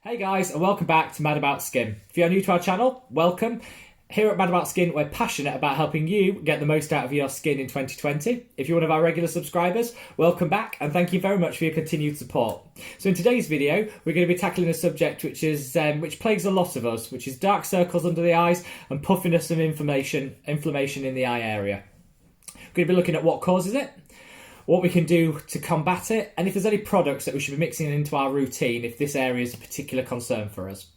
Hey guys, and welcome back to Mad About Skin. If you're new to our channel, welcome. Here at Mad About Skin, we're passionate about helping you get the most out of your skin in 2020. If you're one of our regular subscribers, welcome back and thank you very much for your continued support. So in today's video, we're going to be tackling a subject which plagues a lot of us, which is dark circles under the eyes and puffiness and inflammation in the eye area. We're going to be looking at what causes it, what we can do to combat it, and if there's any products that we should be mixing into our routine if this area is a particular concern for us.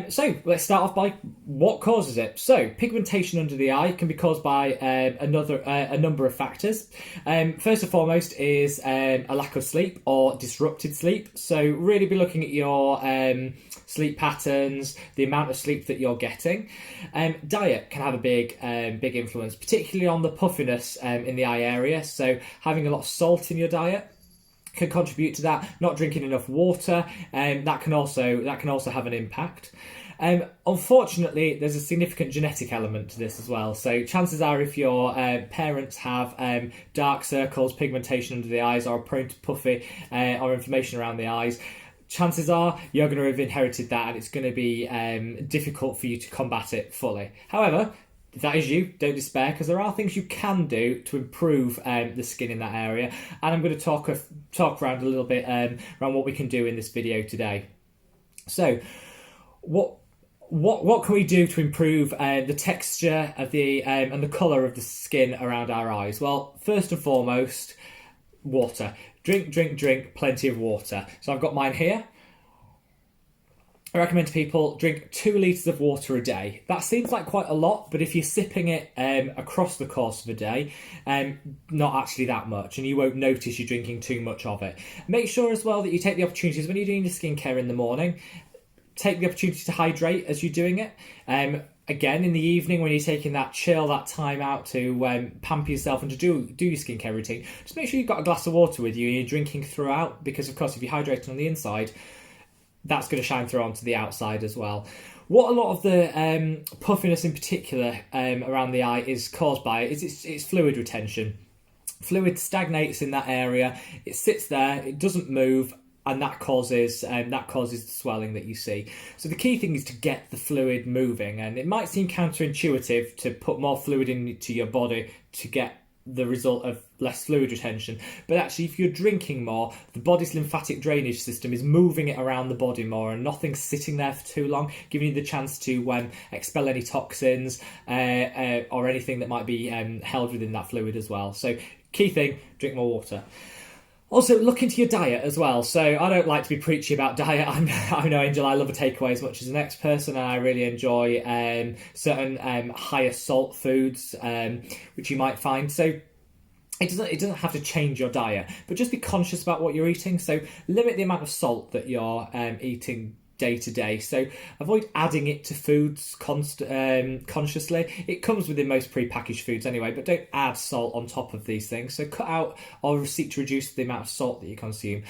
So let's start off by what causes it. So pigmentation under the eye can be caused by a number of factors. First and foremost is a lack of sleep or disrupted sleep. So really be looking at your sleep patterns, the amount of sleep that you're getting. Diet can have a big influence, particularly on the puffiness in the eye area. So having a lot of salt in your diet can contribute to that. Not drinking enough water, that can also have an impact. Unfortunately, there's a significant genetic element to this as well. So chances are, if your parents have dark circles, pigmentation under the eyes, or are prone to puffy or inflammation around the eyes, chances are you're going to have inherited that, and it's going to be difficult for you to combat it fully. However, if that is you, don't despair, because there are things you can do to improve the skin in that area, and I'm going to talk around a little bit around what we can do in this video today. So, what can we do to improve the texture of the and the colour of the skin around our eyes? Well, first and foremost, water. Drink plenty of water. So I've got mine here. I recommend to people drink 2 litres of water a day. That seems like quite a lot, but if you're sipping it across the course of a day, not actually that much, and you won't notice you're drinking too much of it. Make sure as well that you take the opportunities when you're doing your skincare in the morning, take the opportunity to hydrate as you're doing it. Again, in the evening when you're taking that time out to pamper yourself and to do your skincare routine, just make sure you've got a glass of water with you and you're drinking throughout, because of course if you're hydrating on the inside, that's going to shine through onto the outside as well. What a lot of the puffiness in particular around the eye is caused by is it's fluid retention. Fluid stagnates in that area, it sits there, it doesn't move, and that causes the swelling that you see. So the key thing is to get the fluid moving, and it might seem counterintuitive to put more fluid into your body to get the result of less fluid retention, but actually if you're drinking more, the body's lymphatic drainage system is moving it around the body more, and nothing's sitting there for too long, giving you the chance to expel any toxins or anything that might be held within that fluid as well. So key thing, drink more water. Also, look into your diet as well. So I don't like to be preachy about diet. I'm no angel. I love a takeaway as much as the next person, and I really enjoy certain higher salt foods, which you might find. So it doesn't have to change your diet, but just be conscious about what you're eating. So limit the amount of salt that you're eating day to day. So avoid adding it to foods consciously. It comes within most pre-packaged foods anyway, but don't add salt on top of these things. So cut out or seek to reduce the amount of salt that you consume.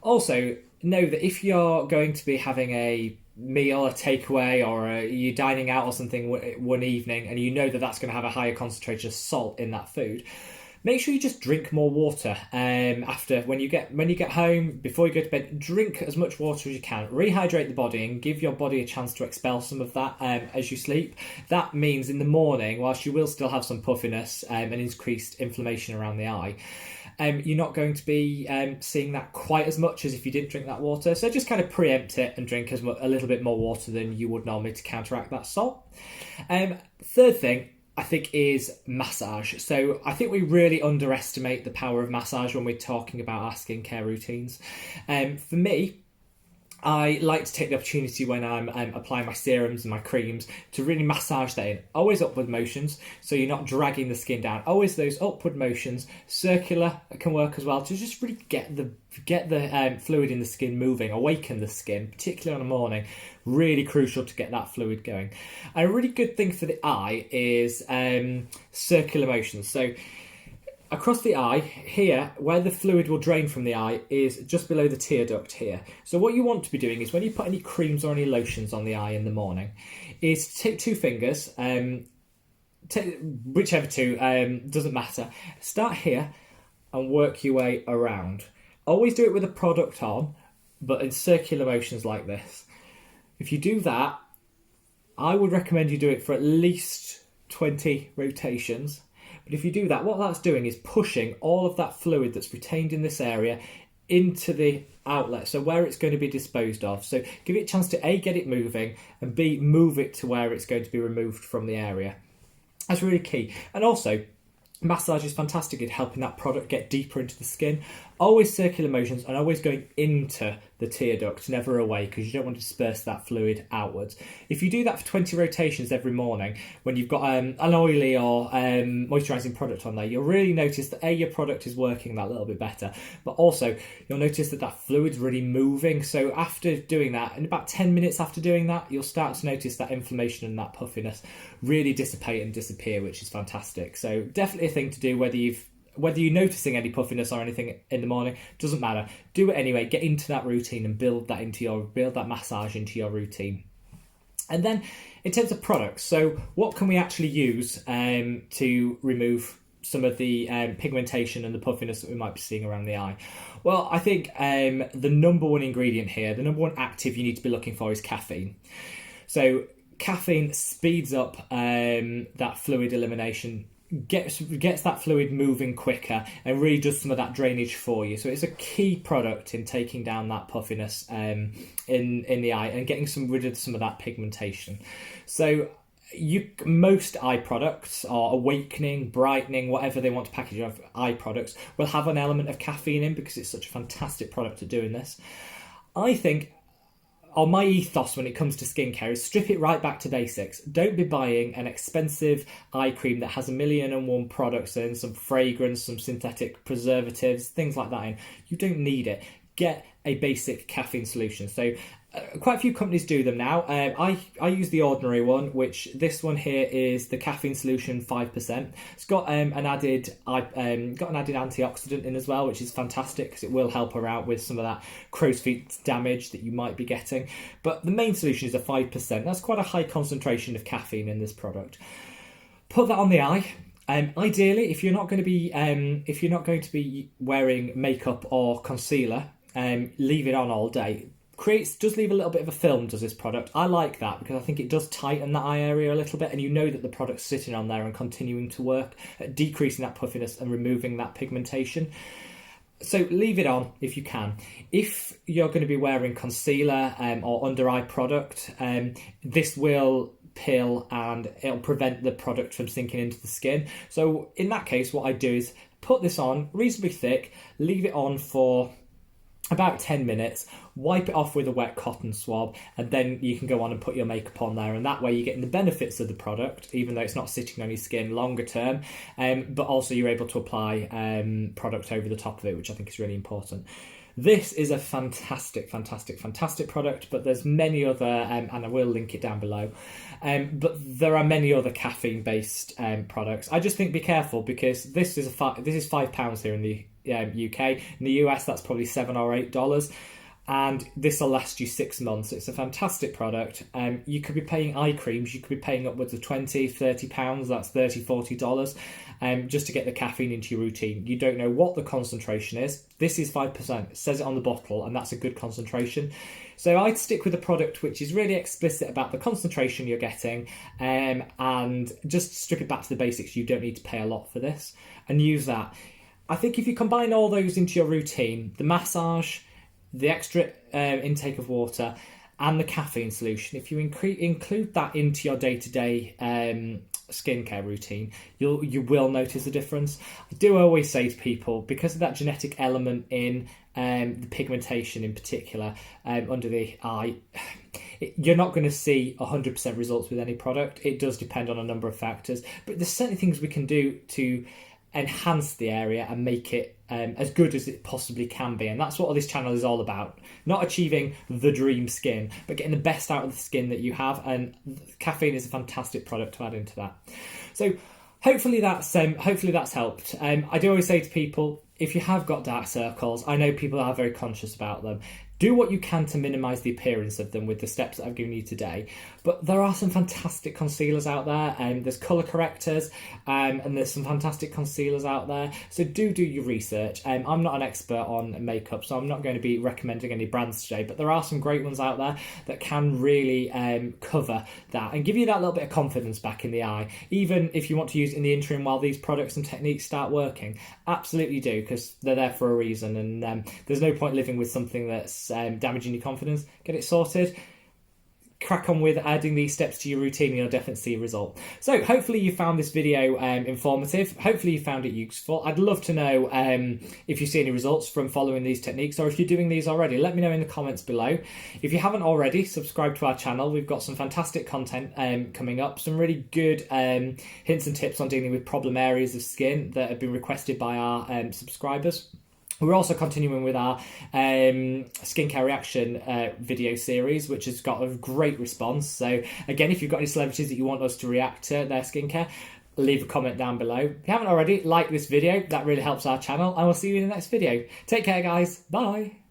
Also, know that if you're going to be having a meal, a takeaway, or you're dining out or something one evening, and you know that that's going to have a higher concentration of salt in that food, make sure you just drink more water after when you get home, before you go to bed. Drink as much water as you can. Rehydrate the body and give your body a chance to expel some of that as you sleep. That means in the morning, whilst you will still have some puffiness and increased inflammation around the eye, you're not going to be seeing that quite as much as if you didn't drink that water. So just kind of preempt it and drink a little bit more water than you would normally to counteract that salt. Third thing, I think, is massage. So I think we really underestimate the power of massage when we're talking about our skincare routines. For me, I like to take the opportunity when I'm applying my serums and my creams to really massage that in. Always upward motions, so you're not dragging the skin down. Always those upward motions. Circular can work as well to just really get the fluid in the skin moving, awaken the skin, particularly on a morning. Really crucial to get that fluid going. And a really good thing for the eye is circular motions. So across the eye here, where the fluid will drain from the eye, is just below the tear duct here. So what you want to be doing is when you put any creams or any lotions on the eye in the morning, is to take 2 fingers, whichever 2, doesn't matter. Start here and work your way around. Always do it with a product on, but in circular motions like this. If you do that, I would recommend you do it for at least 20 rotations. But if you do that, what that's doing is pushing all of that fluid that's retained in this area into the outlet, so where it's going to be disposed of. So give it a chance to A, get it moving, and B, move it to where it's going to be removed from the area. That's really key. And also, massage is fantastic in helping that product get deeper into the skin. Always circular motions and always going into the tear duct, never away, because you don't want to disperse that fluid outwards. If you do that for 20 rotations every morning, when you've got an oily or moisturising product on there, you'll really notice that A, your product is working that little bit better, but also you'll notice that that fluid's really moving. So after doing that, in about 10 minutes after doing that, you'll start to notice that inflammation and that puffiness really dissipate and disappear, which is fantastic. So definitely a thing to do, whether you're noticing any puffiness or anything in the morning, doesn't matter. Do it anyway. Get into that routine and build that massage into your routine. And then in terms of products, so what can we actually use to remove some of the pigmentation and the puffiness that we might be seeing around the eye? Well, I think the number one ingredient here, the number one active you need to be looking for is caffeine. So caffeine speeds up that fluid elimination, gets that fluid moving quicker, and really does some of that drainage for you. So it's a key product in taking down that puffiness in the eye and getting rid of some of that pigmentation. So most eye products, or awakening, brightening, whatever they want to package of eye products, will have an element of caffeine in, because it's such a fantastic product at doing this. I think, or my ethos when it comes to skincare, is strip it right back to basics. Don't be buying an expensive eye cream that has 1,000,001 products in, some fragrance, some synthetic preservatives, things like that in. You don't need it. Get a basic caffeine solution. So quite a few companies do them now. I use the ordinary one, which this one here is the caffeine solution 5%. It's got an added antioxidant in as well, which is fantastic because it will help her out with some of that crow's feet damage that you might be getting. But the main solution is a 5%. That's quite a high concentration of caffeine in this product. Put that on the eye. Ideally, if you're not going to be wearing makeup or concealer, leave it on all day. Does leave a little bit of a film, does this product. I like that because I think it does tighten that eye area a little bit, and you know that the product's sitting on there and continuing to work at decreasing that puffiness and removing that pigmentation. So leave it on if you can. If you're going to be wearing concealer or under eye product, this will pill and it'll prevent the product from sinking into the skin. So in that case, what I do is put this on reasonably thick, leave it on for about 10 minutes, wipe it off with a wet cotton swab, and then you can go on and put your makeup on there, and that way you're getting the benefits of the product, even though it's not sitting on your skin longer term, but also you're able to apply product over the top of it, which I think is really important. This is a fantastic product, but there's many other, and I will link it down below, but there are many other caffeine-based products. I just think be careful, because this is £5 here in the UK. In the US, that's probably $7 or $8, and this will last you 6 months. It's a fantastic product. You could be paying eye creams, you could be paying upwards of £20-30, that's $30-40, just to get the caffeine into your routine. You don't know what the concentration is. This is 5%, it says it on the bottle, and that's a good concentration. So I'd stick with a product which is really explicit about the concentration you're getting, and just strip it back to the basics. You don't need to pay a lot for this, and use that. I think if you combine all those into your routine, the massage, the extra intake of water, and the caffeine solution, if you include that into your day-to-day skincare routine, you will notice a difference. I do always say to people, because of that genetic element in the pigmentation in particular under the eye, you're not going to see 100% results with any product. It does depend on a number of factors, but there's certainly things we can do to enhance the area and make it as good as it possibly can be, and that's what this channel is all about. Not achieving the dream skin, but getting the best out of the skin that you have, and caffeine is a fantastic product to add into that. So hopefully that's helped. I do always say to people, if you have got dark circles, I know people are very conscious about them. Do what you can to minimise the appearance of them with the steps that I've given you today. But there are some fantastic concealers out there, and there's colour correctors, and there's some fantastic concealers out there. So do your research. I'm not an expert on makeup, so I'm not going to be recommending any brands today, but there are some great ones out there that can really cover that and give you that little bit of confidence back in the eye. Even if you want to use it in the interim while these products and techniques start working, absolutely do, because they're there for a reason, and there's no point living with something that's damaging your confidence. Get it sorted. Crack on with adding these steps to your routine and you'll definitely see a result. So hopefully you found this video informative. Hopefully you found it useful. I'd love to know if you see any results from following these techniques, or if you're doing these already. Let me know in the comments below. If you haven't already, subscribe to our channel. We've got some fantastic content coming up, some really good hints and tips on dealing with problem areas of skin that have been requested by our subscribers. We're also continuing with our skincare reaction video series, which has got a great response. So again, if you've got any celebrities that you want us to react to their skincare, leave a comment down below. If you haven't already, like this video. That really helps our channel, and we'll see you in the next video. Take care, guys. Bye.